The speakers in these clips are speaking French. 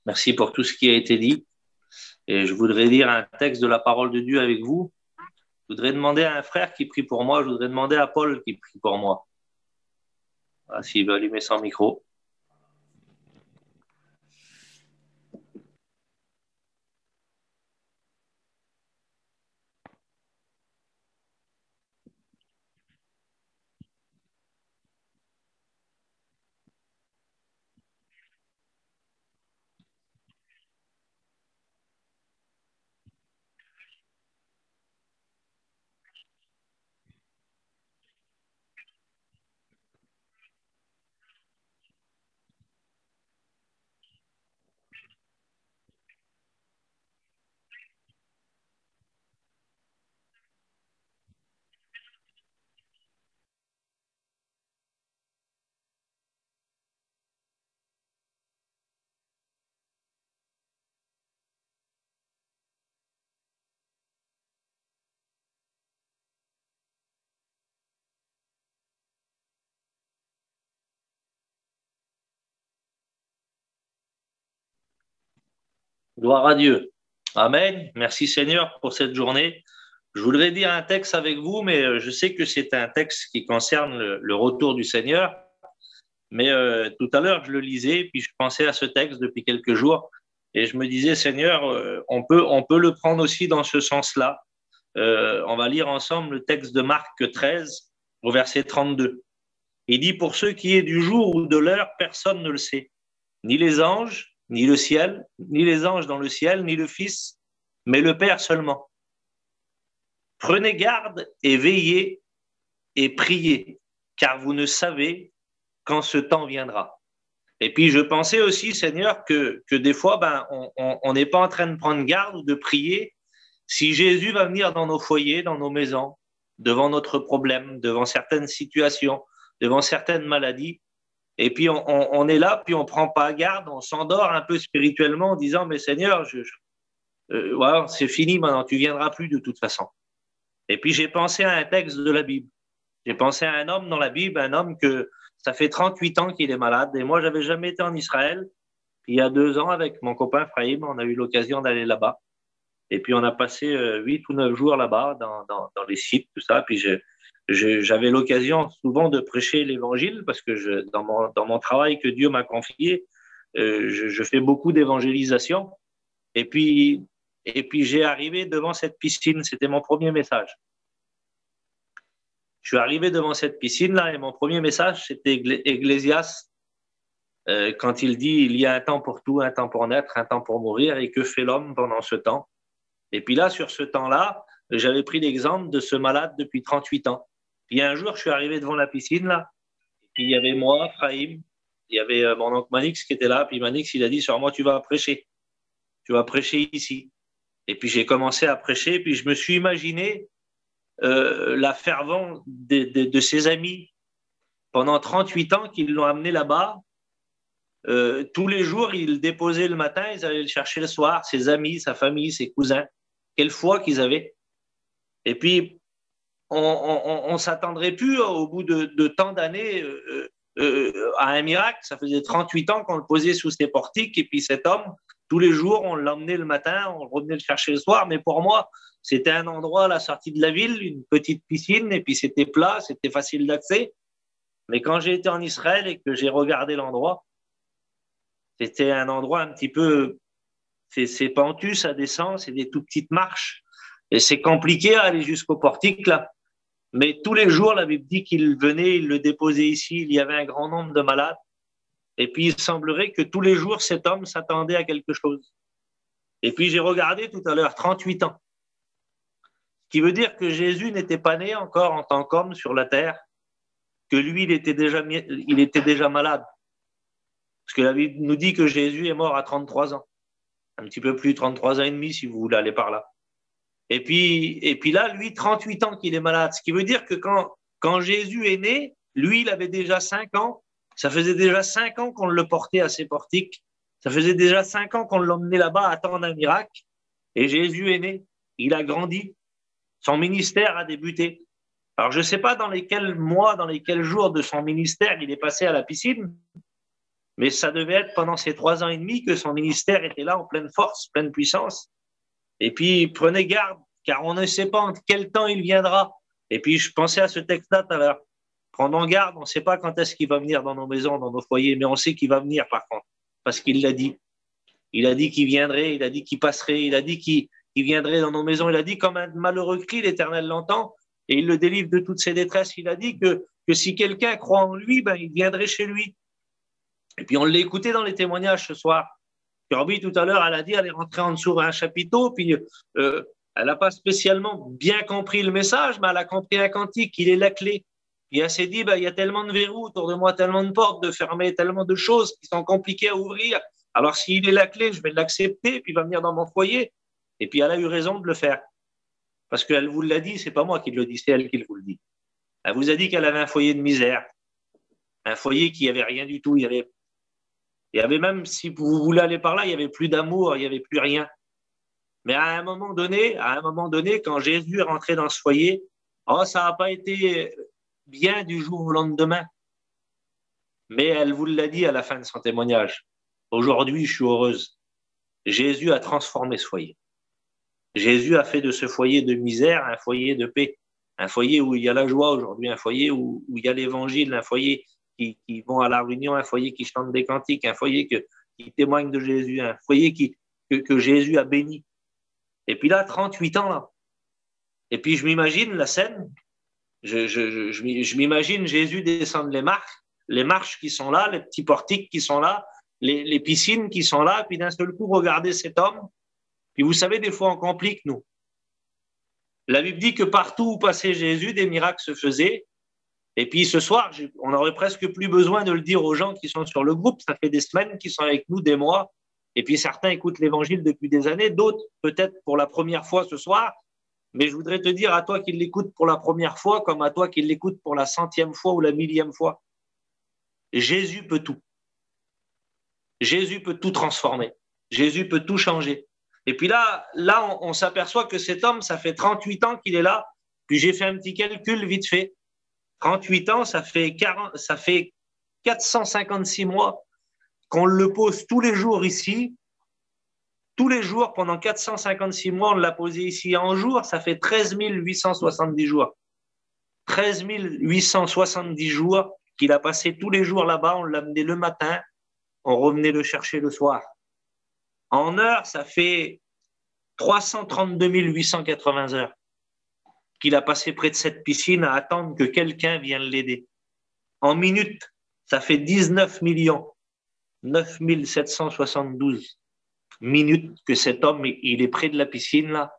Merci pour tout ce qui a été dit. Et je voudrais lire un texte de la parole de Dieu avec vous. Je voudrais demander à un frère qui prie pour moi. Je voudrais demander à Paul qui prie pour moi. Voilà, s'il veut allumer son micro. Gloire à Dieu. Amen. Merci Seigneur pour cette journée. Je voudrais dire un texte avec vous, mais je sais que c'est un texte qui concerne le retour du Seigneur. Mais tout à l'heure, je le lisais, puis je pensais à ce texte depuis quelques jours, et je me disais, Seigneur, on peut le prendre aussi dans ce sens-là. On va lire ensemble le texte de Marc 13, au verset 32. Il dit, pour ce qui est du jour ou de l'heure, personne ne le sait, ni les anges, ni le ciel, ni les anges dans le ciel, ni le Fils, mais le Père seulement. Prenez garde et veillez et priez, car vous ne savez quand ce temps viendra. Et puis je pensais aussi, Seigneur, que des fois, on n'est pas en train de prendre garde ou de prier si Jésus va venir dans nos foyers, dans nos maisons, devant notre problème, devant certaines situations, devant certaines maladies. Et puis on est là, puis on ne prend pas garde, on s'endort un peu spirituellement en disant, mais Seigneur, voilà, c'est fini maintenant, tu ne viendras plus de toute façon. Et puis j'ai pensé à un texte de la Bible. J'ai pensé à un homme dans la Bible, un homme que ça fait 38 ans qu'il est malade. Et moi, j'avais jamais été en Israël. Puis, il y a 2 ans, avec mon copain Frahim, on a eu l'occasion d'aller là-bas. Et puis, on a passé 8 ou 9 jours là-bas, dans les sites, tout ça. Puis, j'avais l'occasion souvent de prêcher l'évangile parce que dans mon travail que Dieu m'a confié, je fais beaucoup d'évangélisation. Et puis, j'ai arrivé devant cette piscine. C'était mon premier message. Je suis arrivé devant cette piscine-là et mon premier message, c'était Ecclésiaste, quand il dit il y a un temps pour tout, un temps pour naître, un temps pour mourir, et que fait l'homme pendant ce temps? Et puis là, sur ce temps-là, j'avais pris l'exemple de ce malade depuis 38 ans. Puis un jour, je suis arrivé devant la piscine, là, et puis il y avait moi, Frahim, il y avait mon oncle Manix qui était là, puis Manix, il a dit, sur moi, tu vas prêcher ici. Et puis j'ai commencé à prêcher, puis je me suis imaginé la fervent de ses amis pendant 38 ans qu'ils l'ont amené là-bas. Tous les jours, ils le déposaient le matin, ils allaient le chercher le soir, ses amis, sa famille, ses cousins. Quelle foi qu'ils avaient. Et puis, on ne s'attendrait plus au bout de tant d'années à un miracle. Ça faisait 38 ans qu'on le posait sous ses portiques, et puis cet homme, tous les jours, on l'emmenait le matin, on revenait le chercher le soir. Mais pour moi, c'était un endroit à la sortie de la ville, une petite piscine, et puis c'était plat, c'était facile d'accès. Mais quand j'ai été en Israël et que j'ai regardé l'endroit, c'était un endroit un petit peu, c'est pentu, ça descend, c'est des tout petites marches, et c'est compliqué à aller jusqu'au portique là. Mais tous les jours, la Bible dit qu'il venait, il le déposait ici, il y avait un grand nombre de malades. Et puis il semblerait que tous les jours, cet homme s'attendait à quelque chose. Et puis j'ai regardé tout à l'heure, 38 ans. Ce qui veut dire que Jésus n'était pas né encore en tant qu'homme sur la terre, que lui, il était déjà malade. Parce que la Bible nous dit que Jésus est mort à 33 ans. Un petit peu plus, 33 ans et demi, si vous voulez aller par là. Et puis là, lui, 38 ans qu'il est malade. Ce qui veut dire que quand Jésus est né, lui, il avait déjà 5 ans. Ça faisait déjà 5 ans qu'on le portait à ses portiques. Ça faisait déjà 5 ans qu'on l'emmenait là-bas à attendre un miracle. Et Jésus est né. Il a grandi. Son ministère a débuté. Alors, je ne sais pas dans lesquels mois, dans lesquels jours de son ministère il est passé à la piscine, Mais ça devait être pendant ces 3 ans et demi que son ministère était là en pleine force, pleine puissance. Et puis, prenez garde, car on ne sait pas en quel temps il viendra. Et puis, je pensais à ce texte-là tout à l'heure. Prenons garde, on ne sait pas quand est-ce qu'il va venir dans nos maisons, dans nos foyers, mais on sait qu'il va venir par contre, parce qu'il l'a dit. Il a dit qu'il viendrait, il a dit qu'il passerait, il a dit qu'il viendrait dans nos maisons. Il a dit comme un malheureux cri, l'Éternel l'entend, et il le délivre de toutes ses détresses. Il a dit que si quelqu'un croit en lui, ben, il viendrait chez lui. Et puis on l'a écouté dans les témoignages ce soir. Kirby, tout à l'heure, elle a dit, elle est rentrée en dessous d'un chapiteau, puis elle n'a pas spécialement bien compris le message, mais elle a compris un cantique, il est la clé. Puis elle s'est dit, il y a tellement de verrous autour de moi, tellement de portes de fermer, tellement de choses qui sont compliquées à ouvrir. Alors s'il est la clé, je vais l'accepter, puis il va venir dans mon foyer. Et puis elle a eu raison de le faire. Parce qu'elle vous l'a dit, c'est pas moi qui le dis, c'est elle qui vous le dit. Elle vous a dit qu'elle avait un foyer de misère, un foyer qui n'avait rien du tout. Il y avait même, si vous voulez aller par là, il n'y avait plus d'amour, il n'y avait plus rien. Mais à un moment donné, quand Jésus est rentré dans ce foyer, ça n'a pas été bien du jour au lendemain. Mais elle vous l'a dit à la fin de son témoignage. Aujourd'hui, je suis heureuse. Jésus a transformé ce foyer. Jésus a fait de ce foyer de misère un foyer de paix. Un foyer où il y a la joie aujourd'hui, un foyer où il y a l'évangile, un foyer qui vont à la réunion, un foyer qui chante des cantiques, un foyer qui témoigne de Jésus, un foyer que Jésus a béni. Et puis là, 38 ans, là. Et puis je m'imagine la scène, je m'imagine Jésus descendre les marches qui sont là, les petits portiques qui sont là, les piscines qui sont là, puis d'un seul coup, regardez cet homme. Puis vous savez, des fois, on complique, nous. La Bible dit que partout où passait Jésus, des miracles se faisaient. Et puis ce soir, on n'aurait presque plus besoin de le dire aux gens qui sont sur le groupe. Ça fait des semaines qu'ils sont avec nous, des mois. Et puis certains écoutent l'Évangile depuis des années, d'autres peut-être pour la première fois ce soir. Mais je voudrais te dire à toi qui l'écoutes pour la première fois, comme à toi qui l'écoutes pour la 100e fois ou la 1000e fois, Jésus peut tout. Jésus peut tout transformer. Jésus peut tout changer. Et puis là on s'aperçoit que cet homme, ça fait 38 ans qu'il est là. Puis j'ai fait un petit calcul vite fait. 38 ans, ça fait 456 mois qu'on le pose tous les jours ici. Tous les jours, pendant 456 mois, on l'a posé ici en jour. Ça fait 13 870 jours. 13 870 jours qu'il a passé tous les jours là-bas. On l'amenait le matin, on revenait le chercher le soir. En heures, ça fait 332 880 heures qu'il a passé près de cette piscine à attendre que quelqu'un vienne l'aider. En minutes, ça fait 19 9 772 minutes que cet homme, il est près de la piscine là,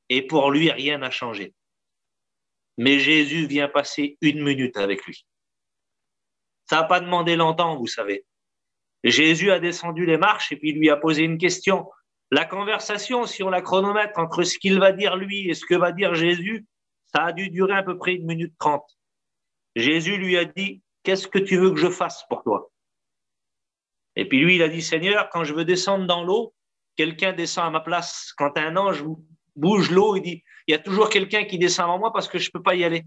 et pour lui, rien n'a changé. Mais Jésus vient passer 1 minute avec lui. Ça n'a pas demandé longtemps, vous savez. Jésus a descendu les marches et puis lui a posé une question. La conversation, si on la chronomètre entre ce qu'il va dire lui et ce que va dire Jésus, ça a dû durer à peu près 1 minute 30. Jésus lui a dit, qu'est-ce que tu veux que je fasse pour toi? Et puis lui, il a dit, Seigneur, quand je veux descendre dans l'eau, quelqu'un descend à ma place. Quand un ange bouge l'eau, il dit, il y a toujours quelqu'un qui descend avant moi parce que je ne peux pas y aller.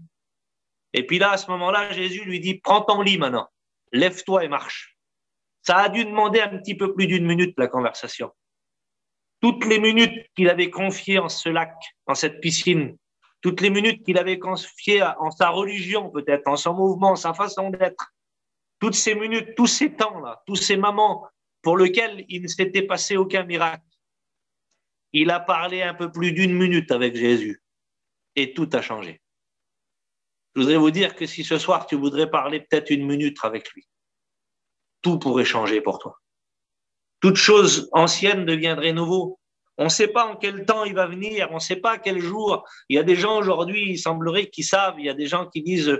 Et puis là, à ce moment-là, Jésus lui dit, prends ton lit maintenant, lève-toi et marche. Ça a dû demander un petit peu plus d'1 minute, la conversation. Toutes les minutes qu'il avait confiées en ce lac, en cette piscine, toutes les minutes qu'il avait confiées en sa religion peut-être, en son mouvement, sa façon d'être, toutes ces minutes, tous ces temps-là, tous ces moments pour lesquels il ne s'était passé aucun miracle, il a parlé un peu plus d'1 minute avec Jésus et tout a changé. Je voudrais vous dire que si ce soir tu voudrais parler peut-être 1 minute avec lui, tout pourrait changer pour toi. Toute chose ancienne deviendrait nouveau. On ne sait pas en quel temps il va venir, on ne sait pas à quel jour. Il y a des gens aujourd'hui, il semblerait qu'ils savent, il y a des gens qui disent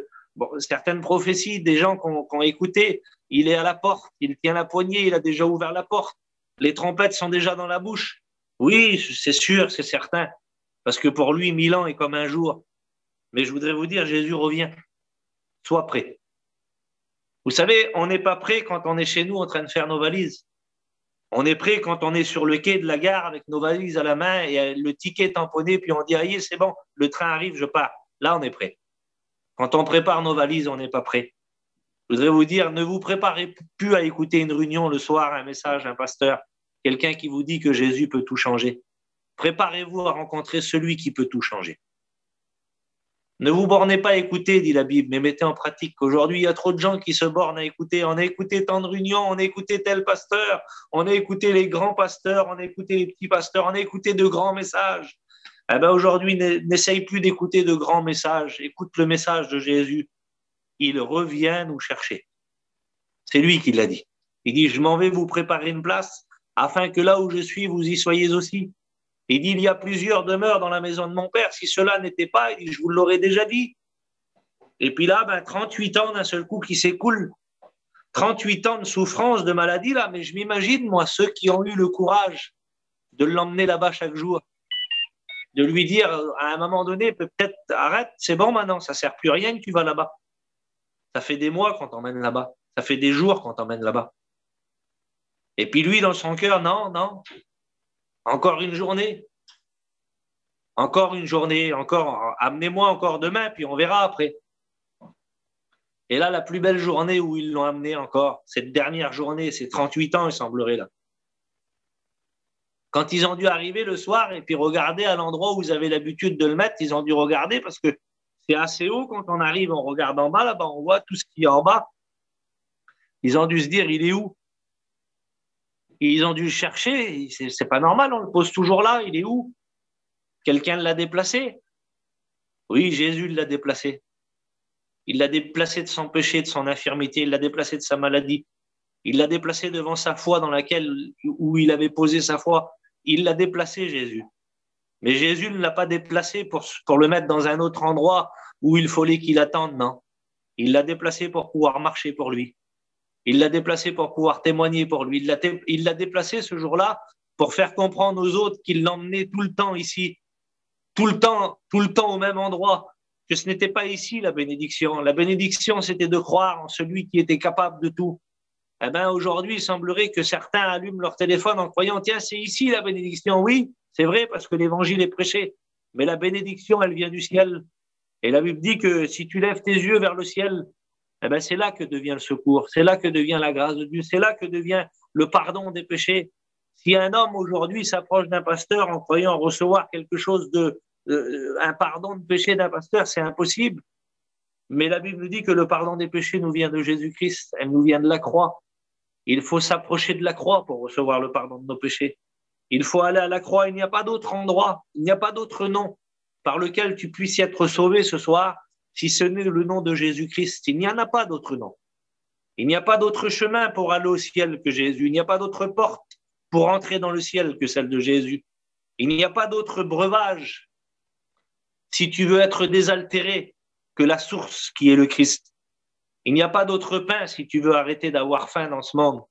certaines prophéties, des gens qui ont écouté, il est à la porte, il tient la poignée, il a déjà ouvert la porte, les trompettes sont déjà dans la bouche. Oui, c'est sûr, c'est certain, parce que pour lui, 1000 ans est comme un jour. Mais je voudrais vous dire, Jésus revient. Sois prêt. Vous savez, on n'est pas prêt quand on est chez nous en train de faire nos valises. On est prêt quand on est sur le quai de la gare avec nos valises à la main et le ticket tamponné, puis on dit, aïe, c'est bon, le train arrive, je pars. Là, on est prêt. Quand on prépare nos valises, on n'est pas prêt. Je voudrais vous dire, ne vous préparez plus à écouter une réunion le soir, un message, un pasteur, quelqu'un qui vous dit que Jésus peut tout changer. Préparez-vous à rencontrer celui qui peut tout changer. Ne vous bornez pas à écouter, dit la Bible, mais mettez en pratique. Aujourd'hui, il y a trop de gens qui se bornent à écouter. On a écouté tant de réunions, on a écouté tel pasteur, on a écouté les grands pasteurs, on a écouté les petits pasteurs, on a écouté de grands messages. Eh ben aujourd'hui, n'essaye plus d'écouter de grands messages. Écoute le message de Jésus. Il revient nous chercher. C'est lui qui l'a dit. Il dit, je m'en vais vous préparer une place afin que là où je suis, vous y soyez aussi. Il dit, il y a plusieurs demeures dans la maison de mon père. Si cela n'était pas, il dit, je vous l'aurais déjà dit. Et puis là, 38 ans d'un seul coup qui s'écoulent. 38 ans de souffrance, de maladie, là. Mais je m'imagine, moi, ceux qui ont eu le courage de l'emmener là-bas chaque jour, de lui dire, à un moment donné, peut-être, arrête, c'est bon maintenant, ça ne sert plus à rien que tu vas là-bas. Ça fait des mois qu'on t'emmène là-bas. Ça fait des jours qu'on t'emmène là-bas. Et puis lui, dans son cœur, non, non. Encore une journée. Encore une journée. Encore, amenez-moi encore demain, puis on verra après. Et là, la plus belle journée où ils l'ont amené encore, cette dernière journée, c'est 38 ans, il semblerait là. Quand ils ont dû arriver le soir et puis regarder à l'endroit où vous avez l'habitude de le mettre, ils ont dû regarder parce que c'est assez haut quand on arrive, on regarde en bas, là-bas, on voit tout ce qui est en bas. Ils ont dû se dire, il est où? Et ils ont dû le chercher, c'est pas normal, on le pose toujours là, il est où? Quelqu'un l'a déplacé? Oui, Jésus l'a déplacé. Il l'a déplacé de son péché, de son infirmité, il l'a déplacé de sa maladie. Il l'a déplacé devant sa foi où il avait posé sa foi. Il l'a déplacé, Jésus. Mais Jésus ne l'a pas déplacé pour le mettre dans un autre endroit où il fallait qu'il attende, non. Il l'a déplacé pour pouvoir marcher pour lui. Il l'a déplacé pour pouvoir témoigner pour lui. Il l'a déplacé ce jour-là pour faire comprendre aux autres qu'il l'emmenait tout le temps ici, tout le temps au même endroit, que ce n'était pas ici la bénédiction. La bénédiction, c'était de croire en celui qui était capable de tout. Eh bien, aujourd'hui, il semblerait que certains allument leur téléphone en croyant, tiens, c'est ici la bénédiction. Oui, c'est vrai, parce que l'évangile est prêché. Mais la bénédiction, elle vient du ciel. Et la Bible dit que si tu lèves tes yeux vers le ciel, eh bien, c'est là que devient le secours. C'est là que devient la grâce de Dieu. C'est là que devient le pardon des péchés. Si un homme aujourd'hui s'approche d'un pasteur en croyant recevoir quelque chose un pardon de péché d'un pasteur, c'est impossible. Mais la Bible nous dit que le pardon des péchés nous vient de Jésus-Christ. Elle nous vient de la croix. Il faut s'approcher de la croix pour recevoir le pardon de nos péchés. Il faut aller à la croix. Il n'y a pas d'autre endroit, il n'y a pas d'autre nom par lequel tu puisses être sauvé ce soir, si ce n'est le nom de Jésus-Christ. Il n'y en a pas d'autre nom. Il n'y a pas d'autre chemin pour aller au ciel que Jésus. Il n'y a pas d'autre porte pour entrer dans le ciel que celle de Jésus. Il n'y a pas d'autre breuvage, si tu veux être désaltéré, que la source qui est le Christ. Il n'y a pas d'autre pain si tu veux arrêter d'avoir faim dans ce monde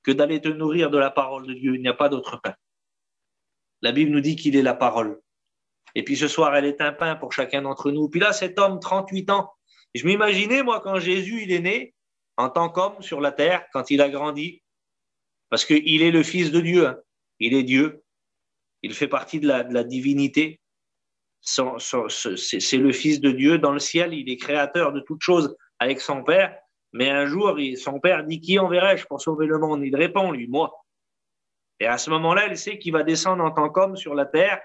que d'aller te nourrir de la parole de Dieu. Il n'y a pas d'autre pain. La Bible nous dit qu'il est la parole. Et puis ce soir, elle est un pain pour chacun d'entre nous. Puis là, cet homme, 38 ans, je m'imaginais, moi, quand Jésus, il est né, en tant qu'homme sur la terre, quand il a grandi, parce qu'il est le Fils de Dieu, hein. Il est Dieu, il fait partie de la divinité, c'est le Fils de Dieu. Dans le ciel, il est créateur de toutes choses avec son Père, mais un jour, son Père dit, qui enverrai-je pour sauver le monde? Il répond, lui, moi. Et à ce moment-là, il sait qu'il va descendre en tant qu'homme sur la terre,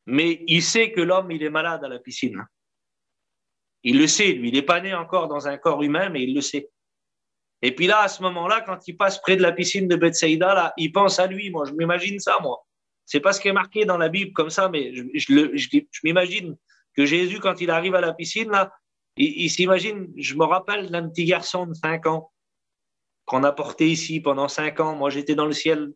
mais il sait que l'homme, il est malade à la piscine. Il le sait, lui, il n'est pas né encore dans un corps humain, mais il le sait. Et puis là, à ce moment-là, quand il passe près de la piscine de Bethsaïda, là, il pense à lui, moi, je m'imagine ça, moi. C'est pas ce qui est marqué dans la Bible comme ça, mais je m'imagine que Jésus, quand il arrive à la piscine, là, il s'imagine, je me rappelle d'un petit garçon de 5 ans qu'on a porté ici pendant 5 ans. Moi, j'étais dans le ciel.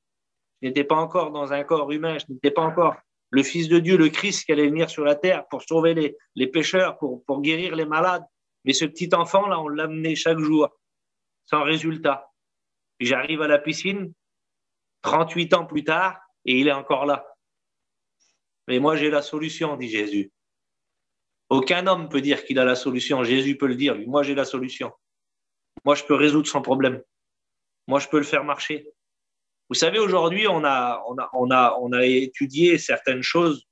Je n'étais pas encore dans un corps humain. Je n'étais pas encore le Fils de Dieu, le Christ qui allait venir sur la terre pour sauver les pécheurs, pour guérir les malades. Mais ce petit enfant-là, on l'amenait chaque jour, sans résultat. Puis j'arrive à la piscine, 38 ans plus tard, et il est encore là. Mais moi, j'ai la solution, dit Jésus. Aucun homme peut dire qu'il a la solution. Jésus peut le dire, lui. Moi, j'ai la solution. Moi, je peux résoudre son problème. Moi, je peux le faire marcher. Vous savez, aujourd'hui, on a étudié certaines choses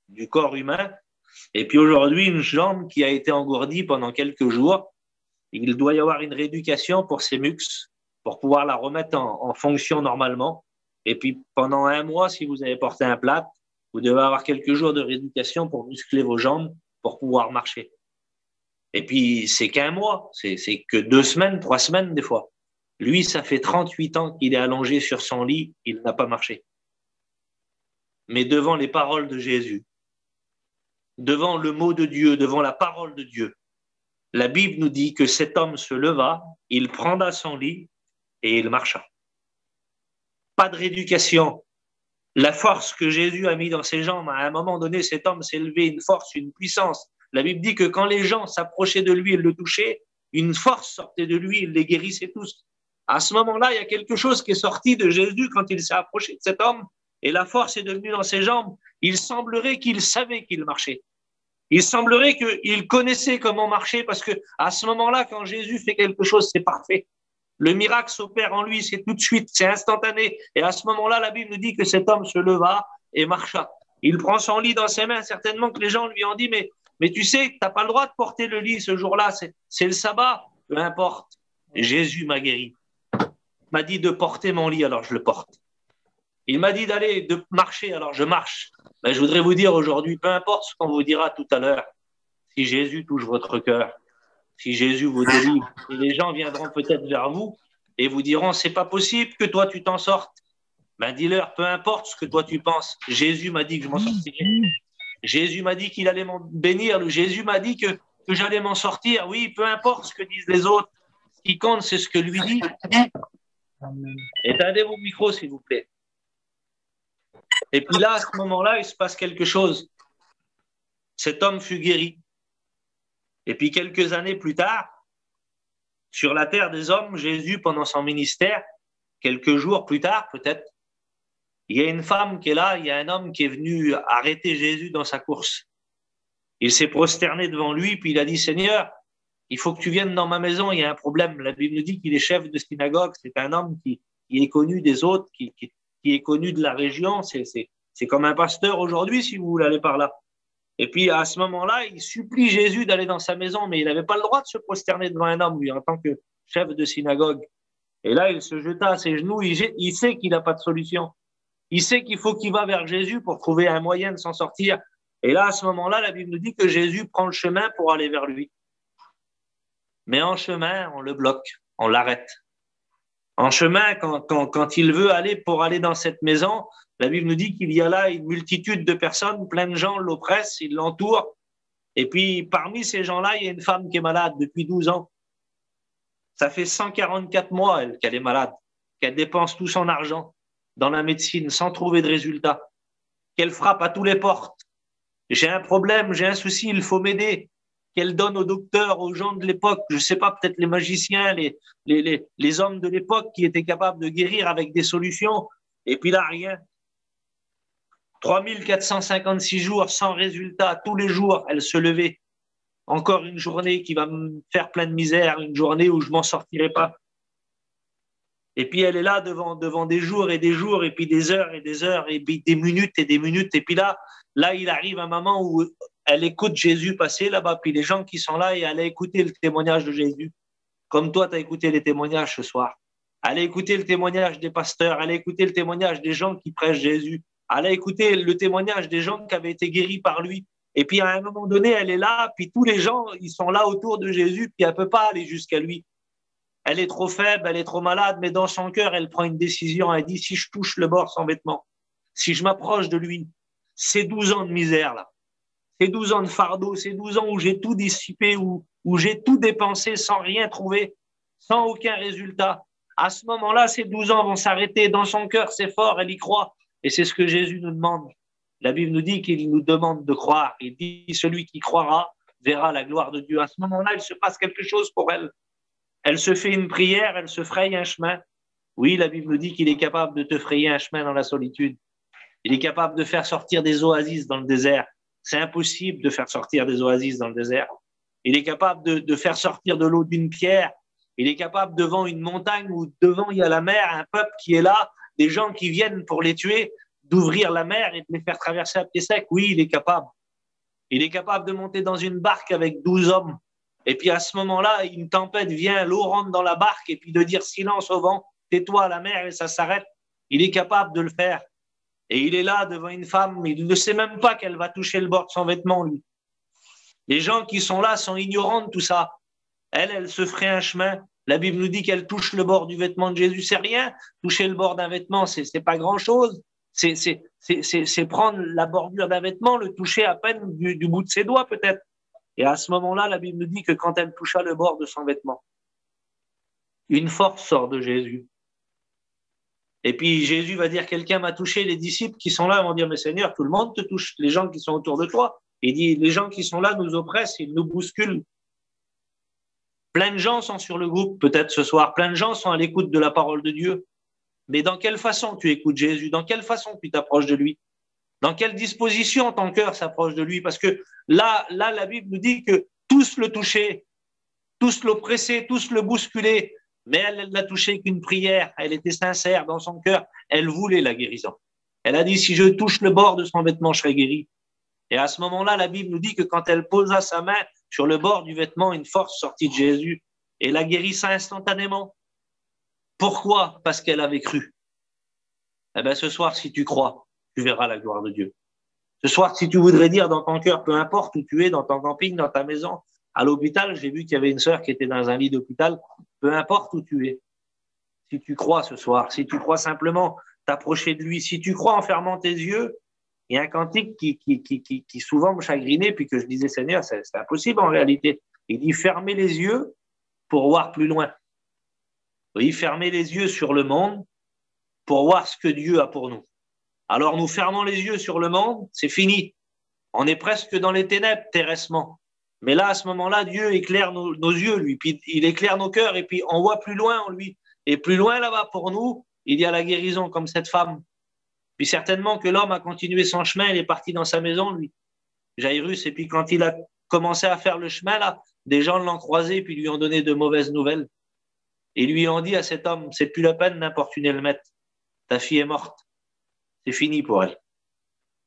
du corps humain. Et puis aujourd'hui, une jambe qui a été engourdie pendant quelques jours, Il doit y avoir une rééducation pour ces muques, pour pouvoir la remettre en fonction normalement. Et puis, pendant 1 mois, si vous avez porté un plâtre, vous devez avoir quelques jours de rééducation pour muscler vos jambes, pour pouvoir marcher. Et puis, c'est qu'1 mois, c'est que 2 semaines, 3 semaines des fois. Lui, ça fait 38 ans qu'il est allongé sur son lit, il n'a pas marché. Mais devant les paroles de Jésus, devant le mot de Dieu, devant la parole de Dieu, la Bible nous dit que cet homme se leva, il prendra son lit et il marcha. Pas de rééducation. La force que Jésus a mis dans ses jambes, à un moment donné, cet homme s'est levé, une force, une puissance. La Bible dit que quand les gens s'approchaient de lui et le touchaient, une force sortait de lui, il les guérissait tous. À ce moment-là, il y a quelque chose qui est sorti de Jésus quand il s'est approché de cet homme et la force est devenue dans ses jambes. Il semblerait qu'il savait qu'il marchait. Il semblerait qu'il connaissait comment marcher parce que à ce moment-là, quand Jésus fait quelque chose, c'est parfait. Le miracle s'opère en lui, c'est tout de suite, c'est instantané. Et à ce moment-là, la Bible nous dit que cet homme se leva et marcha. Il prend son lit dans ses mains, certainement que les gens lui ont dit, mais tu sais, tu n'as pas le droit de porter le lit ce jour-là, c'est le sabbat. Peu importe, Jésus m'a guéri. Il m'a dit de porter mon lit, alors je le porte. Il m'a dit de marcher, alors je marche. Ben, je voudrais vous dire aujourd'hui, peu importe ce qu'on vous dira tout à l'heure, si Jésus touche votre cœur, si Jésus vous délivre, et les gens viendront peut-être vers vous et vous diront, c'est pas possible que toi tu t'en sortes. Ben dis-leur, peu importe ce que toi tu penses, Jésus m'a dit que je m'en sortirais. Jésus m'a dit qu'il allait m'en bénir. Jésus m'a dit que j'allais m'en sortir. Oui, peu importe ce que disent les autres. Ce qui compte, c'est ce que lui dit. Éteignez vos micros, s'il vous plaît. Et puis là, à ce moment-là, il se passe quelque chose. Cet homme fut guéri. Et puis quelques années plus tard, sur la terre des hommes, Jésus, pendant son ministère, quelques jours plus tard peut-être, il y a une femme qui est là, il y a un homme qui est venu arrêter Jésus dans sa course. Il s'est prosterné devant lui, puis il a dit, Seigneur, il faut que tu viennes dans ma maison, il y a un problème. La Bible nous dit qu'il est chef de synagogue, c'est un homme qui est connu des autres, qui est connu de la région, c'est comme un pasteur aujourd'hui, si vous voulez aller par là. Et puis, à ce moment-là, il supplie Jésus d'aller dans sa maison, mais il n'avait pas le droit de se prosterner devant un homme, lui, en tant que chef de synagogue. Et là, il se jeta à ses genoux, il sait qu'il n'a pas de solution. Il sait qu'il faut qu'il va vers Jésus pour trouver un moyen de s'en sortir. Et là, à ce moment-là, la Bible nous dit que Jésus prend le chemin pour aller vers lui. Mais en chemin, on le bloque, on l'arrête. En chemin, quand il veut aller pour aller dans cette maison, la Bible nous dit qu'il y a là une multitude de personnes, plein de gens l'oppressent, ils l'entourent. Et puis, parmi ces gens-là, il y a une femme qui est malade depuis 12 ans. Ça fait 144 mois, elle, qu'elle est malade, qu'elle dépense tout son argent dans la médecine sans trouver de résultat, qu'elle frappe à toutes les portes. J'ai un problème, j'ai un souci, il faut m'aider. Qu'elle donne aux docteurs, aux gens de l'époque, je ne sais pas, peut-être les magiciens, les hommes de l'époque qui étaient capables de guérir avec des solutions. Et puis là, rien. 3456 jours sans résultat, tous les jours, elle se levait. Encore une journée qui va me faire plein de misère, une journée où je m'en sortirai pas. Et puis elle est là devant des jours, et puis des heures, et puis des minutes et des minutes. Et puis là, il arrive un moment où elle écoute Jésus passer là-bas, puis les gens qui sont là, et elle a écouté le témoignage de Jésus. Comme toi, tu as écouté les témoignages ce soir. Elle a écouté le témoignage des pasteurs, elle a écouté le témoignage des gens qui prêchent Jésus. Elle a écouté le témoignage des gens qui avaient été guéris par lui. Et puis, à un moment donné, elle est là, puis tous les gens, ils sont là autour de Jésus, puis elle ne peut pas aller jusqu'à lui. Elle est trop faible, elle est trop malade, mais dans son cœur, elle prend une décision. Elle dit, si je touche le bord sans vêtements, si je m'approche de lui, c'est 12 ans de misère, là. C'est 12 ans de fardeau, c'est 12 ans où j'ai tout dissipé, où j'ai tout dépensé sans rien trouver, sans aucun résultat. À ce moment-là, ces 12 ans vont s'arrêter. Dans son cœur, c'est fort, elle y croit. Et c'est ce que Jésus nous demande. La Bible nous dit qu'il nous demande de croire. Il dit, celui qui croira verra la gloire de Dieu. À ce moment-là, il se passe quelque chose pour elle. Elle se fait une prière, elle se fraye un chemin. Oui, la Bible nous dit qu'il est capable de te frayer un chemin dans la solitude. Il est capable de faire sortir des oasis dans le désert. C'est impossible de faire sortir des oasis dans le désert. Il est capable de faire sortir de l'eau d'une pierre. Il est capable devant une montagne où devant il y a la mer, un peuple qui est là, des gens qui viennent pour les tuer, d'ouvrir la mer et de les faire traverser à pied sec. Oui, il est capable. Il est capable de monter dans une barque avec 12 hommes Et puis à ce moment-là, une tempête vient, l'eau rentre dans la barque, et puis de dire silence au vent, tais-toi à la mer, et ça s'arrête. Il est capable de le faire. Et il est là devant une femme, mais il ne sait même pas qu'elle va toucher le bord de son vêtement, lui. Les gens qui sont là sont ignorants de tout ça. Elle se ferait un chemin. La Bible nous dit qu'elle touche le bord du vêtement de Jésus. C'est rien. Toucher le bord d'un vêtement, c'est pas grand-chose. C'est prendre la bordure d'un vêtement, le toucher à peine du bout de ses doigts, peut-être. Et à ce moment-là, la Bible nous dit que quand elle toucha le bord de son vêtement, une force sort de Jésus. Et puis Jésus va dire, quelqu'un m'a touché. Les disciples qui sont là vont dire, mais Seigneur, tout le monde te touche, les gens qui sont autour de toi. Il dit, les gens qui sont là nous oppressent, ils nous bousculent. Plein de gens sont sur le groupe, peut-être ce soir. Plein de gens sont à l'écoute de la parole de Dieu. Mais dans quelle façon tu écoutes Jésus? Dans quelle façon tu t'approches de lui? Dans quelle disposition ton cœur s'approche de lui? Parce que là, la Bible nous dit que tous le touchaient, tous l'oppressaient, tous le bousculaient. Mais elle l'a touché qu'une prière. Elle était sincère dans son cœur. Elle voulait la guérison. Elle a dit, si je touche le bord de son vêtement, je serai guéri. Et à ce moment-là, la Bible nous dit que quand elle posa sa main sur le bord du vêtement, une force sortit de Jésus et la guérissa instantanément. Pourquoi? Parce qu'elle avait cru. Eh bien, ce soir, si tu crois, tu verras la gloire de Dieu. Ce soir, si tu voudrais dire dans ton cœur, peu importe où tu es, dans ton camping, dans ta maison, à l'hôpital, j'ai vu qu'il y avait une sœur qui était dans un lit d'hôpital, peu importe où tu es, si tu crois ce soir, si tu crois simplement t'approcher de lui, si tu crois en fermant tes yeux, il y a un cantique qui souvent me chagrinait, puis que je disais, Seigneur, c'est impossible en réalité. Il dit, fermez les yeux pour voir plus loin. Oui, fermez les yeux sur le monde pour voir ce que Dieu a pour nous. Alors nous fermons les yeux sur le monde, c'est fini. On est presque dans les ténèbres terrestrement. Mais là, à ce moment-là, Dieu éclaire nos yeux, lui, puis il éclaire nos cœurs, et puis on voit plus loin en lui. Et plus loin là-bas pour nous, il y a la guérison, comme cette femme. Puis certainement que l'homme a continué son chemin, il est parti dans sa maison, lui, Jairus, et puis quand il a commencé à faire le chemin, là, des gens l'ont croisé, puis lui ont donné de mauvaises nouvelles. Et lui ont dit à cet homme, c'est plus la peine d'importuner le maître. Ta fille est morte. C'est fini pour elle.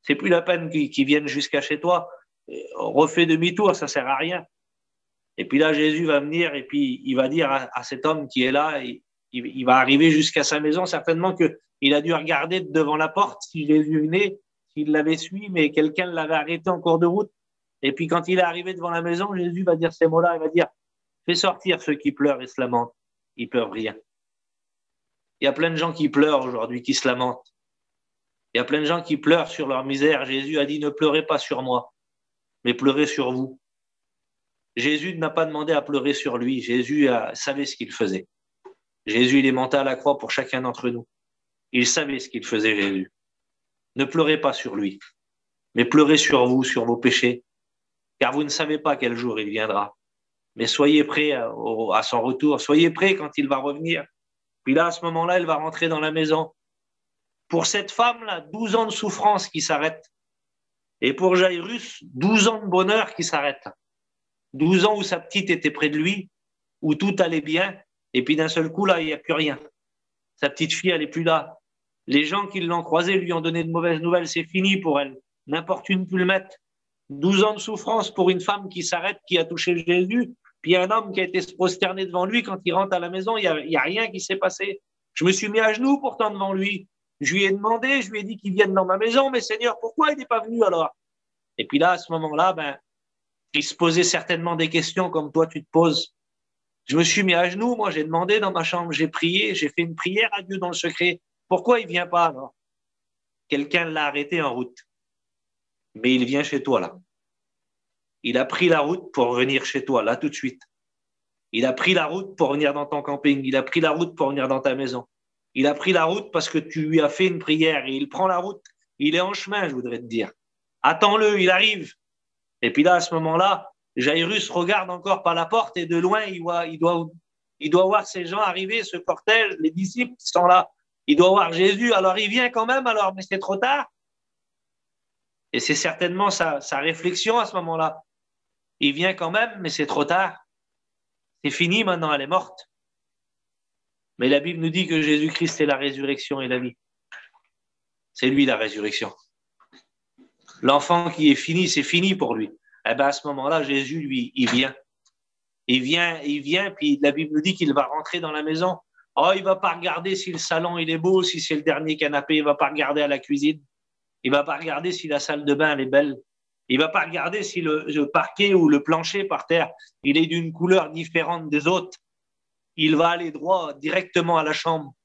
C'est plus la peine qu'ils viennent jusqu'à chez toi. Refais demi-tour, ça sert à rien. Et puis là, Jésus va venir et puis il va dire à cet homme qui est là, il va arriver jusqu'à sa maison, certainement qu'il a dû regarder devant la porte si Jésus venait, s'il l'avait suivi, mais quelqu'un l'avait arrêté en cours de route. Et puis quand il est arrivé devant la maison, Jésus va dire ces mots-là, il va dire, fais sortir ceux qui pleurent et se lamentent. Ils peuvent rien. Il y a plein de gens qui pleurent aujourd'hui, qui se lamentent. Il y a plein de gens qui pleurent sur leur misère. Jésus a dit, ne pleurez pas sur moi, mais pleurez sur vous. Jésus n'a pas demandé à pleurer sur lui. Jésus savait ce qu'il faisait. Jésus, il est monté à la croix pour chacun d'entre nous. Il savait ce qu'il faisait, Jésus. Ne pleurez pas sur lui, mais pleurez sur vous, sur vos péchés, car vous ne savez pas quel jour il viendra. Mais soyez prêts à son retour. Soyez prêts quand il va revenir. Puis là, à ce moment-là, elle va rentrer dans la maison. Pour cette femme-là, 12 ans de souffrance qui s'arrêtent. Et pour Jairus, 12 ans de bonheur qui s'arrêtent. 12 ans où sa petite était près de lui, où tout allait bien. Et puis d'un seul coup, là, il n'y a plus rien. Sa petite fille, elle n'est plus là. Les gens qui l'ont croisée lui ont donné de mauvaises nouvelles. C'est fini pour elle. N'importe une peut le mettre. 12 ans de souffrance pour une femme qui s'arrête, qui a touché Jésus. Puis un homme qui a été prosterné devant lui. Quand il rentre à la maison, il n'y a rien qui s'est passé. Je me suis mis à genoux pourtant devant lui. Je lui ai demandé, je lui ai dit qu'il vienne dans ma maison. Mais Seigneur, pourquoi il n'est pas venu alors? Et puis là, à ce moment-là, il se posait certainement des questions comme toi tu te poses. Je me suis mis à genoux, moi j'ai demandé dans ma chambre, j'ai prié, j'ai fait une prière à Dieu dans le secret. Pourquoi il ne vient pas alors? Quelqu'un l'a arrêté en route. Mais il vient chez toi là. Il a pris la route pour venir chez toi là tout de suite. Il a pris la route pour venir dans ton camping. Il a pris la route pour venir dans ta maison. Il a pris la route parce que tu lui as fait une prière et il prend la route. Il est en chemin, je voudrais te dire. Attends-le, il arrive. Et puis là, à ce moment-là, Jairus regarde encore par la porte et de loin, il doit voir ces gens arriver, ce cortège, les disciples qui sont là. Il doit voir Jésus. Alors il vient quand même, alors, mais c'est trop tard. Et c'est certainement sa réflexion à ce moment-là. Il vient quand même, mais c'est trop tard. C'est fini maintenant, elle est morte. Mais la Bible nous dit que Jésus-Christ est la résurrection et la vie. C'est lui la résurrection. L'enfant qui est fini, c'est fini pour lui. Eh bien, à ce moment-là, Jésus, lui, il vient. Il vient, puis la Bible nous dit qu'il va rentrer dans la maison. Oh, il va pas regarder si le salon il est beau, si c'est le dernier canapé, il va pas regarder à la cuisine. Il va pas regarder si la salle de bain elle est belle. Il va pas regarder si le parquet ou le plancher par terre, il est d'une couleur différente des autres. Il va aller droit directement à la chambre.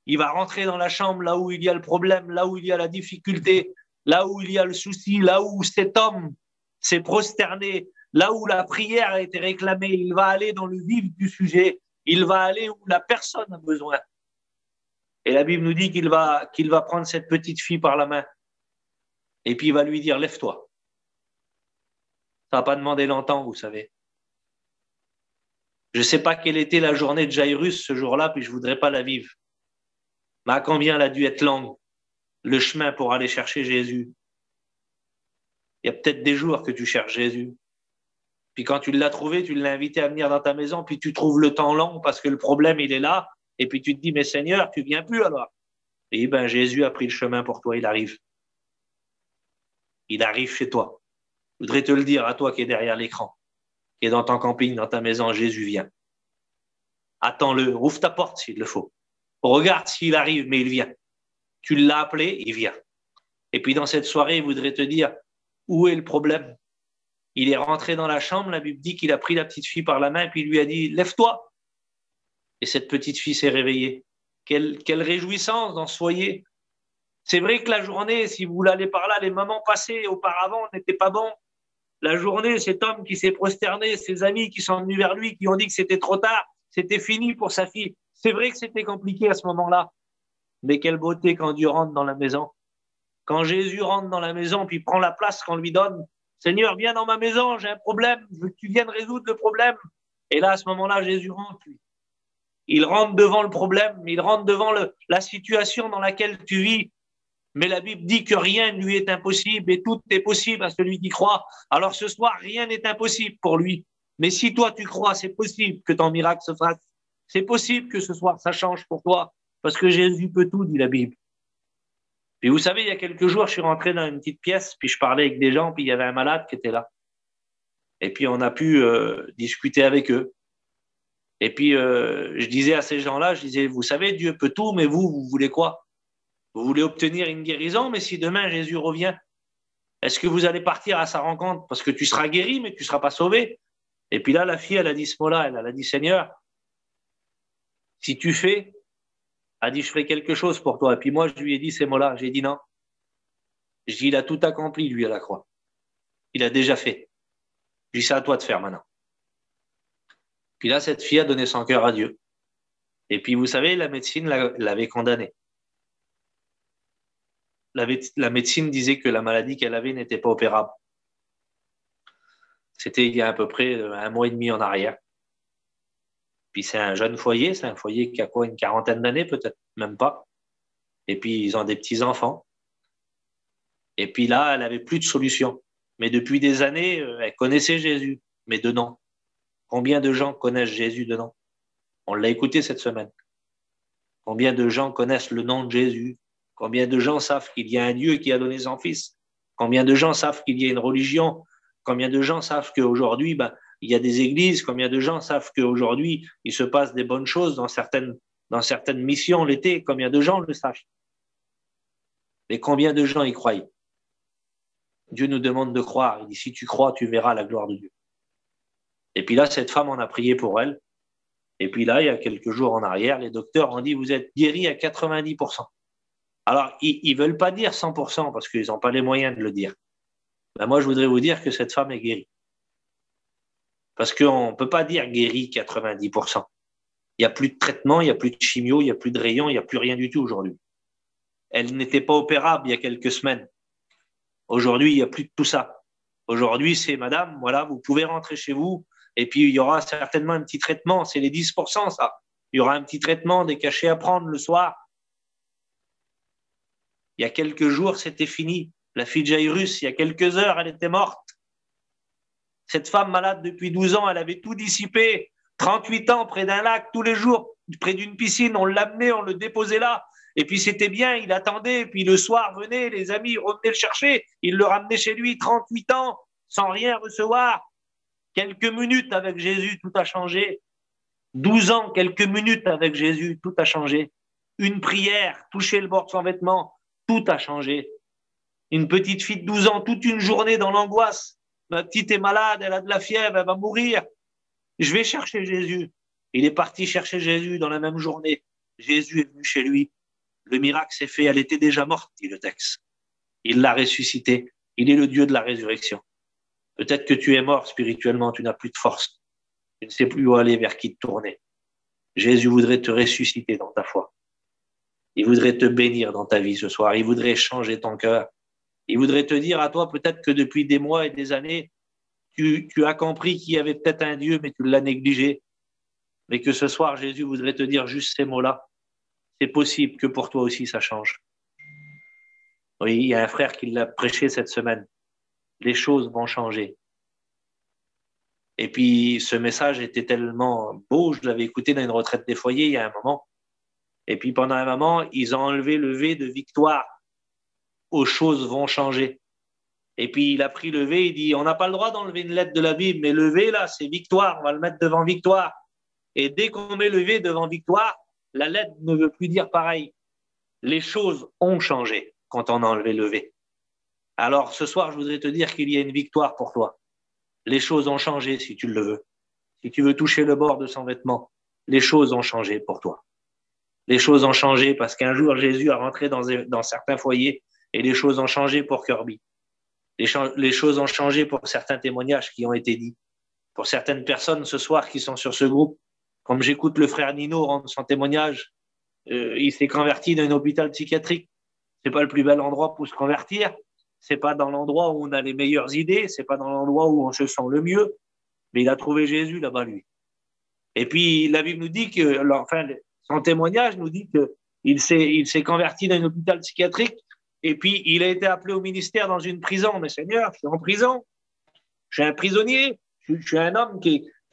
Il va rentrer dans la chambre là où il y a le problème, là où il y a la difficulté, là où il y a le souci, là où cet homme s'est prosterné, là où la prière a été réclamée. Il va aller dans le vif du sujet. Il va aller où la personne a besoin. Et la Bible nous dit qu'il va prendre cette petite fille par la main. Et puis il va lui dire, lève-toi. Ça va pas demander longtemps, vous savez. Je ne sais pas quelle était la journée de Jairus ce jour-là, puis je ne voudrais pas la vivre. Mais à combien elle a dû être longue, le chemin pour aller chercher Jésus. Il y a peut-être des jours que tu cherches Jésus. Puis quand tu l'as trouvé, tu l'as invité à venir dans ta maison, puis tu trouves le temps long parce que le problème, il est là. Et puis tu te dis, mais Seigneur, tu viens plus alors. Et ben Jésus a pris le chemin pour toi, il arrive. Il arrive chez toi. Je voudrais te le dire à toi qui es derrière l'écran, qui est dans ton camping, dans ta maison, Jésus vient. Attends-le, ouvre ta porte s'il le faut. Regarde s'il arrive, mais il vient. Tu l'as appelé, il vient. Et puis dans cette soirée, il voudrait te dire, où est le problème? Il est rentré dans la chambre, la Bible dit qu'il a pris la petite fille par la main, puis il lui a dit, lève-toi. Et cette petite fille s'est réveillée. Quelle réjouissance dans ce foyer. C'est vrai que la journée, si vous l'allez par là, les moments passés auparavant n'étaient pas bons. La journée, cet homme qui s'est prosterné, ses amis qui sont venus vers lui, qui ont dit que c'était trop tard, c'était fini pour sa fille. C'est vrai que c'était compliqué à ce moment-là. Mais quelle beauté quand Dieu rentre dans la maison. Quand Jésus rentre dans la maison, puis prend la place qu'on lui donne. Seigneur, viens dans ma maison, j'ai un problème, je veux que tu viennes résoudre le problème. Et là, à ce moment-là, Jésus rentre, lui. Il rentre devant le problème, il rentre devant la situation dans laquelle tu vis. Mais la Bible dit que rien ne lui est impossible et tout est possible à celui qui croit. Alors ce soir, rien n'est impossible pour lui. Mais si toi tu crois, c'est possible que ton miracle se fasse. C'est possible que ce soir ça change pour toi. Parce que Jésus peut tout, dit la Bible. Puis vous savez, il y a quelques jours, je suis rentré dans une petite pièce, puis je parlais avec des gens, puis il y avait un malade qui était là. Et puis on a pu discuter avec eux. Et puis je disais à ces gens-là, je disais, vous savez, Dieu peut tout, mais vous voulez quoi? Vous voulez obtenir une guérison, mais si demain Jésus revient, est-ce que vous allez partir à sa rencontre? Parce que tu seras guéri, mais tu ne seras pas sauvé. Et puis là, la fille, elle a dit ce mot-là, elle a dit, Seigneur, si tu fais, elle a dit, je ferai quelque chose pour toi. Et puis moi, je lui ai dit ces mots-là, j'ai dit non. Je dis, il a tout accompli, lui, à la croix. Il a déjà fait. Je dis, c'est à toi de faire maintenant. Puis là, cette fille a donné son cœur à Dieu. Et puis, vous savez, la médecine l'avait condamnée. La médecine disait que la maladie qu'elle avait n'était pas opérable. C'était il y a à peu près 1 mois et demi en arrière. Puis c'est un jeune foyer, c'est un foyer qui a quoi, une quarantaine d'années peut-être, même pas. Et puis ils ont des petits-enfants. Et puis là, elle n'avait plus de solution. Mais depuis des années, elle connaissait Jésus, mais de nom. Combien de gens connaissent Jésus de nom? On l'a écouté cette semaine. Combien de gens connaissent le nom de Jésus? Combien de gens savent qu'il y a un Dieu qui a donné son Fils? Combien de gens savent qu'il y a une religion? Combien de gens savent qu'aujourd'hui, il y a des églises? Combien de gens savent qu'aujourd'hui, il se passe des bonnes choses dans certaines missions l'été? Combien de gens le savent? Mais combien de gens y croient? Dieu nous demande de croire. Il dit, si tu crois, tu verras la gloire de Dieu. Et puis là, cette femme, on a prié pour elle. Et puis là, il y a quelques jours en arrière, les docteurs ont dit, vous êtes guéri à 90%. Alors, ils ne veulent pas dire 100% parce qu'ils n'ont pas les moyens de le dire. Moi, je voudrais vous dire que cette femme est guérie. Parce qu'on ne peut pas dire guérie 90%. Il n'y a plus de traitement, il n'y a plus de chimio, il n'y a plus de rayons, il n'y a plus rien du tout aujourd'hui. Elle n'était pas opérable il y a quelques semaines. Aujourd'hui, il n'y a plus de tout ça. Aujourd'hui, c'est madame, voilà, vous pouvez rentrer chez vous et puis il y aura certainement un petit traitement. C'est les 10%, ça. Il y aura un petit traitement, des cachets à prendre le soir. Il y a quelques jours, c'était fini. La fille de Jairus, il y a quelques heures, elle était morte. Cette femme malade depuis 12 ans, elle avait tout dissipé. 38 ans, près d'un lac, tous les jours, près d'une piscine, on l'amenait, on le déposait là. Et puis c'était bien, il attendait. Et puis le soir, venait, les amis revenaient le chercher. Il le ramenait chez lui, 38 ans, sans rien recevoir. Quelques minutes avec Jésus, tout a changé. 12 ans, quelques minutes avec Jésus, tout a changé. Une prière, toucher le bord de son vêtement, tout a changé. Une petite fille de 12 ans, toute une journée dans l'angoisse. Ma petite est malade, elle a de la fièvre, elle va mourir. Je vais chercher Jésus. Il est parti chercher Jésus dans la même journée. Jésus est venu chez lui. Le miracle s'est fait. Elle était déjà morte, dit le texte. Il l'a ressuscitée. Il est le Dieu de la résurrection. Peut-être que tu es mort spirituellement, tu n'as plus de force. Tu ne sais plus où aller, vers qui te tourner. Jésus voudrait te ressusciter dans ta foi. Il voudrait te bénir dans ta vie ce soir. Il voudrait changer ton cœur. Il voudrait te dire à toi, peut-être que depuis des mois et des années, tu as compris qu'il y avait peut-être un Dieu, mais tu l'as négligé. Mais que ce soir, Jésus voudrait te dire juste ces mots-là. C'est possible que pour toi aussi, ça change. Oui, il y a un frère qui l'a prêché cette semaine. Les choses vont changer. Et puis, ce message était tellement beau, je l'avais écouté dans une retraite des foyers il y a un moment. Et puis, pendant un moment, ils ont enlevé le V de victoire. Aux choses vont changer. Et puis, il a pris le V, il dit, on n'a pas le droit d'enlever une lettre de la Bible, mais le V, là, c'est victoire, on va le mettre devant victoire. Et dès qu'on met le V devant victoire, la lettre ne veut plus dire pareil. Les choses ont changé quand on a enlevé le V. Alors, ce soir, je voudrais te dire qu'il y a une victoire pour toi. Les choses ont changé si tu le veux. Si tu veux toucher le bord de son vêtement, les choses ont changé pour toi. Les choses ont changé parce qu'un jour, Jésus a rentré dans certains foyers et les choses ont changé pour Kirby. Les choses ont changé pour certains témoignages qui ont été dits. Pour certaines personnes ce soir qui sont sur ce groupe, comme j'écoute le frère Nino rendre son témoignage, il s'est converti dans un hôpital psychiatrique. C'est pas le plus bel endroit pour se convertir. C'est pas dans l'endroit où on a les meilleures idées. C'est pas dans l'endroit où on se sent le mieux. Mais il a trouvé Jésus là-bas, lui. Et puis, la Bible nous dit que, enfin, son témoignage nous dit qu'il s'est converti dans un hôpital psychiatrique. Et puis, il a été appelé au ministère dans une prison. Mais Seigneur, je suis en prison. Je suis un prisonnier. Je suis un homme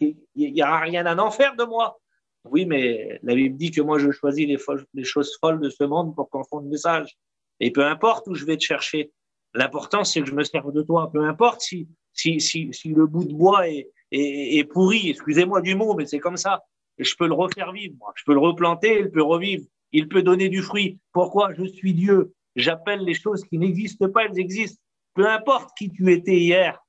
il n'y a rien à en faire de moi. Oui, mais la Bible dit que moi, je choisis les choses folles de ce monde pour confondre le message. Et peu importe où je vais te chercher, l'important, c'est que je me serve de toi. Peu importe si le bout de bois est pourri, excusez-moi du mot, mais c'est comme ça. Et je peux le refaire vivre, moi. Je peux le replanter, il peut revivre. Il peut donner du fruit. Pourquoi? Je suis Dieu. J'appelle les choses qui n'existent pas, elles existent. Peu importe qui tu étais hier.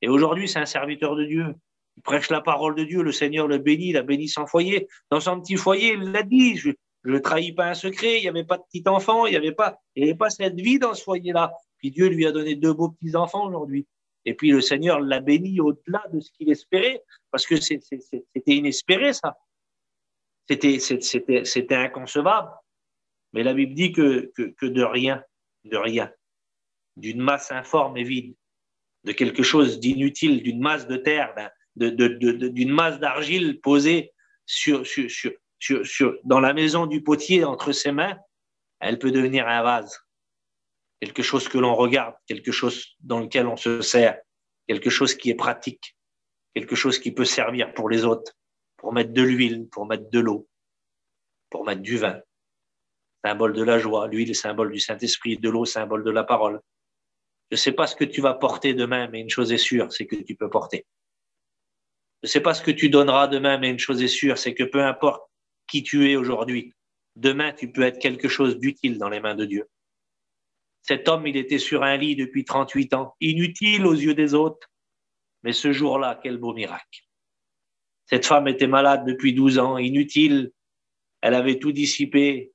Et aujourd'hui, c'est un serviteur de Dieu. Il prêche la parole de Dieu. Le Seigneur le bénit, il a béni son foyer. Dans son petit foyer, il l'a dit. Je ne trahis pas un secret. Il n'y avait pas de petit enfant. Il n'y avait pas cette vie dans ce foyer-là. Puis Dieu lui a donné 2 beaux petits enfants aujourd'hui. Et puis le Seigneur l'a béni au-delà de ce qu'il espérait. Parce que c'était inespéré, ça. C'était inconcevable. Mais la Bible dit que de rien, d'une masse informe et vide, de quelque chose d'inutile, d'une masse de terre, d'une masse d'argile posée dans la maison du potier entre ses mains, elle peut devenir un vase. Quelque chose que l'on regarde, quelque chose dans lequel on se sert, quelque chose qui est pratique, quelque chose qui peut servir pour les autres, pour mettre de l'huile, pour mettre de l'eau, pour mettre du vin. Symbole de la joie, l'huile, symbole du Saint-Esprit, de l'eau, symbole de la parole. Je ne sais pas ce que tu vas porter demain, mais une chose est sûre, c'est que tu peux porter. Je ne sais pas ce que tu donneras demain, mais une chose est sûre, c'est que peu importe qui tu es aujourd'hui, demain, tu peux être quelque chose d'utile dans les mains de Dieu. Cet homme, il était sur un lit depuis 38 ans, inutile aux yeux des autres, mais ce jour-là, quel beau miracle. Cette femme était malade depuis 12 ans, inutile, elle avait tout dissipé,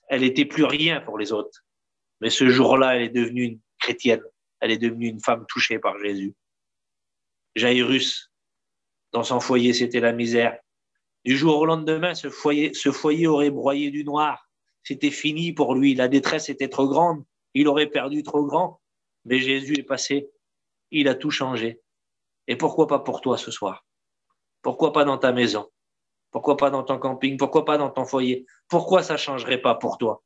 elle n'était plus rien pour les autres. Mais ce jour-là, elle est devenue une chrétienne. Elle est devenue une femme touchée par Jésus. Jairus, dans son foyer, c'était la misère. Du jour au lendemain, ce foyer aurait broyé du noir. C'était fini pour lui. La détresse était trop grande. Il aurait perdu trop grand. Mais Jésus est passé. Il a tout changé. Et pourquoi pas pour toi ce soir? Pourquoi pas dans ta maison? Pourquoi pas dans ton camping? Pourquoi pas dans ton foyer? Pourquoi ça ne changerait pas pour toi?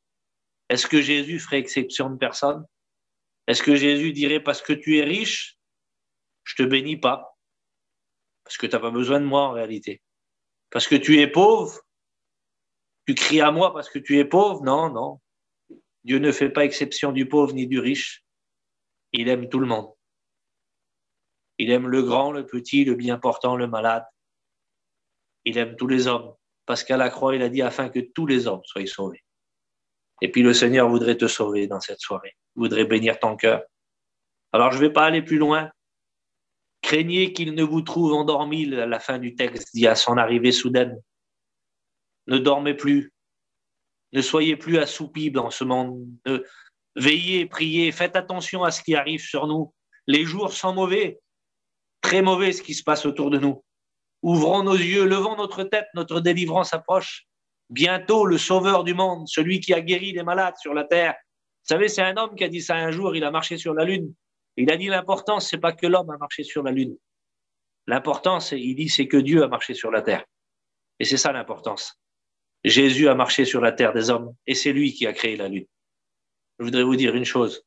Est-ce que Jésus ferait exception de personne? Est-ce que Jésus dirait parce que tu es riche, je te bénis pas? Parce que tu n'as pas besoin de moi en réalité. Parce que tu es pauvre, tu cries à moi parce que tu es pauvre? Non, non. Dieu ne fait pas exception du pauvre ni du riche. Il aime tout le monde. Il aime le grand, le petit, le bien portant, le malade. Il aime tous les hommes. Parce qu'à la croix, il a dit afin que tous les hommes soient sauvés. Et puis le Seigneur voudrait te sauver dans cette soirée. Il voudrait bénir ton cœur. Alors je ne vais pas aller plus loin. Craignez qu'il ne vous trouve endormi, à la fin du texte dit à son arrivée soudaine. Ne dormez plus. Ne soyez plus assoupis dans ce monde. Veillez, priez, faites attention à ce qui arrive sur nous. Les jours sont mauvais, très mauvais ce qui se passe autour de nous. Ouvrons nos yeux, levons notre tête, notre délivrance approche. Bientôt, le sauveur du monde, celui qui a guéri les malades sur la terre. Vous savez, c'est un homme qui a dit ça un jour, il a marché sur la lune. Il a dit l'important, c'est pas que l'homme a marché sur la lune. L'important, il dit, c'est que Dieu a marché sur la terre. Et c'est ça l'importance. Jésus a marché sur la terre des hommes et c'est lui qui a créé la lune. Je voudrais vous dire une chose.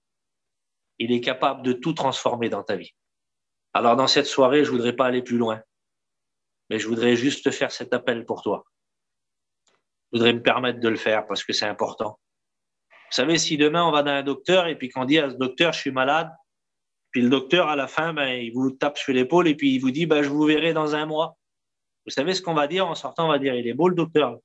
Il est capable de tout transformer dans ta vie. Alors dans cette soirée, je voudrais pas aller plus loin. Mais je voudrais juste faire cet appel pour toi. Je voudrais me permettre de le faire parce que c'est important. Vous savez, si demain on va dans un docteur et puis qu'on dit à ce docteur, je suis malade, puis le docteur à la fin, il vous tape sur l'épaule et puis il vous dit, je vous verrai dans un mois. Vous savez ce qu'on va dire en sortant? On va dire, il est beau le docteur.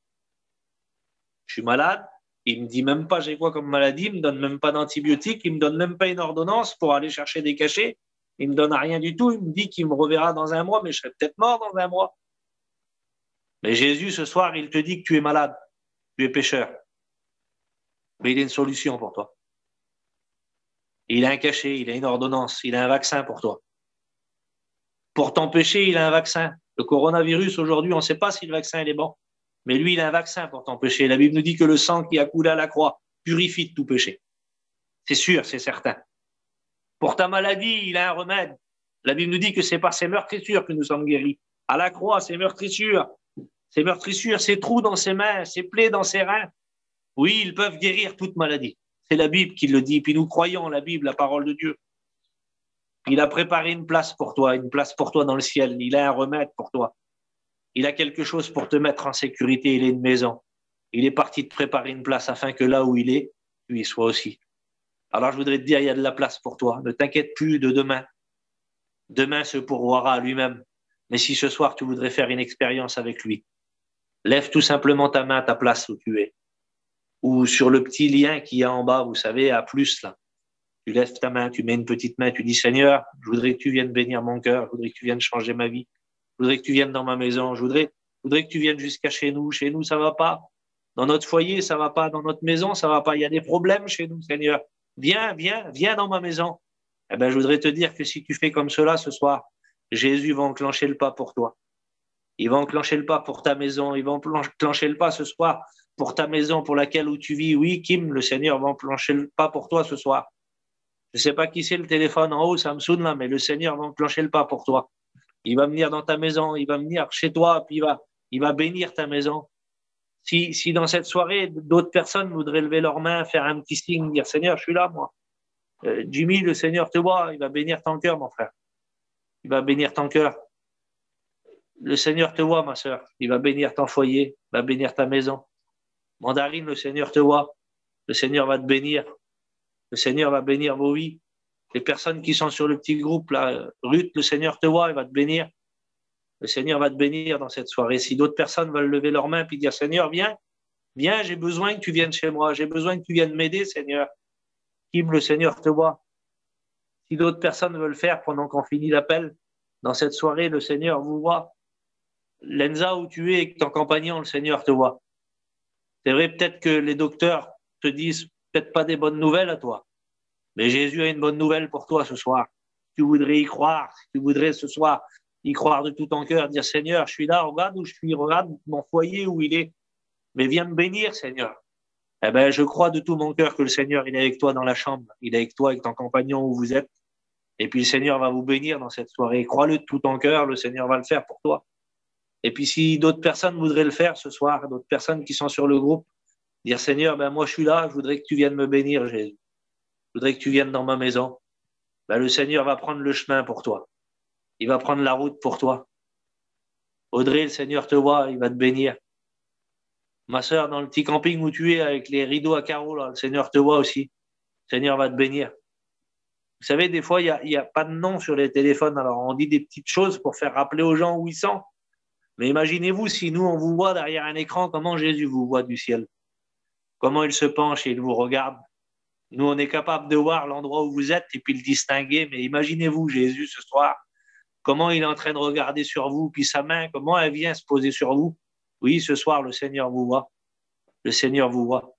Je suis malade, il me dit même pas j'ai quoi comme maladie, il me donne même pas d'antibiotiques, il me donne même pas une ordonnance pour aller chercher des cachets, il me donne rien du tout, il me dit qu'il me reverra dans un mois, mais je serai peut-être mort dans un mois. Mais Jésus, ce soir, il te dit que tu es malade, tu es pécheur. Mais il a une solution pour toi. Il a un cachet, il a une ordonnance, il a un vaccin pour toi. Pour ton péché, il a un vaccin. Le coronavirus, aujourd'hui, on ne sait pas si le vaccin il est bon. Mais lui, il a un vaccin pour t'empêcher. La Bible nous dit que le sang qui a coulé à la croix purifie de tout péché. C'est sûr, c'est certain. Pour ta maladie, il a un remède. La Bible nous dit que c'est par ses meurtrissures que nous sommes guéris. À la croix, ses meurtrissures, ses trous dans ses mains, ses plaies dans ses reins. Oui, ils peuvent guérir toute maladie. C'est la Bible qui le dit. Puis nous croyons en la Bible, la parole de Dieu. Il a préparé une place pour toi dans le ciel. Il a un remède pour toi. Il a quelque chose pour te mettre en sécurité. Il est une maison. Il est parti te préparer une place afin que là où il est, tu y sois aussi. Alors je voudrais te dire, il y a de la place pour toi. Ne t'inquiète plus de demain. Demain se pourvoira à lui-même. Mais si ce soir tu voudrais faire une expérience avec lui, lève tout simplement ta main à ta place où tu es. Ou sur le petit lien qu'il y a en bas, vous savez, à plus là. Tu lèves ta main, tu mets une petite main, tu dis Seigneur, je voudrais que tu viennes bénir mon cœur, je voudrais que tu viennes changer ma vie. Je voudrais que tu viennes dans ma maison. Je voudrais que tu viennes jusqu'à chez nous. Chez nous, ça va pas. Dans notre foyer, ça va pas. Dans notre maison, ça va pas. Il y a des problèmes chez nous, Seigneur. Viens dans ma maison. Eh ben, je voudrais te dire que si tu fais comme cela ce soir, Jésus va enclencher le pas pour toi. Il va enclencher le pas pour ta maison. Il va enclencher le pas ce soir pour ta maison pour laquelle où tu vis. Oui, Kim, le Seigneur va enclencher le pas pour toi ce soir. Je sais pas qui c'est le téléphone en haut, Samsung là, mais le Seigneur va enclencher le pas pour toi. Il va venir dans ta maison, il va venir chez toi, puis il va bénir ta maison. Si dans cette soirée, d'autres personnes voudraient lever leurs mains, faire un petit signe, dire Seigneur, je suis là, moi. Jimmy, le Seigneur te voit, il va bénir ton cœur, mon frère. Il va bénir ton cœur. Le Seigneur te voit, ma soeur. Il va bénir ton foyer, il va bénir ta maison. Mandarine, le Seigneur te voit. Le Seigneur va te bénir. Le Seigneur va bénir vos vies. Les personnes qui sont sur le petit groupe, là, Ruth, le Seigneur te voit, il va te bénir. Le Seigneur va te bénir dans cette soirée. Si d'autres personnes veulent lever leurs mains et dire, Seigneur, viens, j'ai besoin que tu viennes chez moi, j'ai besoin que tu viennes m'aider, Seigneur. Kim, le Seigneur te voit. Si d'autres personnes veulent faire pendant qu'on finit l'appel, dans cette soirée, le Seigneur vous voit. Lenza, où tu es avec ton compagnon, le Seigneur te voit. C'est vrai, peut-être que les docteurs te disent peut-être pas des bonnes nouvelles à toi. Mais Jésus a une bonne nouvelle pour toi ce soir. Si tu voudrais y croire, si tu voudrais ce soir y croire de tout ton cœur, dire Seigneur, je suis là, regarde où je suis, regarde mon foyer où il est. Mais viens me bénir, Seigneur. Eh ben, je crois de tout mon cœur que le Seigneur, il est avec toi dans la chambre. Il est avec toi, avec ton compagnon où vous êtes. Et puis le Seigneur va vous bénir dans cette soirée. Crois-le de tout ton cœur, le Seigneur va le faire pour toi. Et puis si d'autres personnes voudraient le faire ce soir, d'autres personnes qui sont sur le groupe, dire Seigneur, moi je suis là, je voudrais que tu viennes me bénir, Jésus. Je voudrais que tu viennes dans ma maison. Le Seigneur va prendre le chemin pour toi. Il va prendre la route pour toi. Audrey, le Seigneur te voit, il va te bénir. Ma sœur, dans le petit camping où tu es, avec les rideaux à carreaux, là, le Seigneur te voit aussi. Le Seigneur va te bénir. Vous savez, des fois, il y a pas de nom sur les téléphones. Alors, on dit des petites choses pour faire rappeler aux gens où ils sont. Mais imaginez-vous si nous, on vous voit derrière un écran, comment Jésus vous voit du ciel. Comment il se penche et il vous regarde. Nous, on est capable de voir l'endroit où vous êtes et puis le distinguer. Mais imaginez-vous Jésus ce soir, comment il est en train de regarder sur vous, puis sa main, comment elle vient se poser sur vous. Oui, ce soir, le Seigneur vous voit. Le Seigneur vous voit.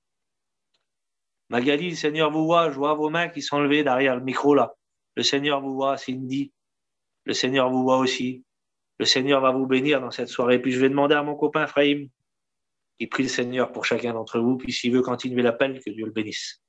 Magali, le Seigneur vous voit. Je vois vos mains qui sont levées derrière le micro là. Le Seigneur vous voit. Cindy, le Seigneur vous voit aussi. Le Seigneur va vous bénir dans cette soirée. Puis je vais demander à mon copain Frahim, qui prie le Seigneur pour chacun d'entre vous. Puis s'il veut continuer l'appel, que Dieu le bénisse.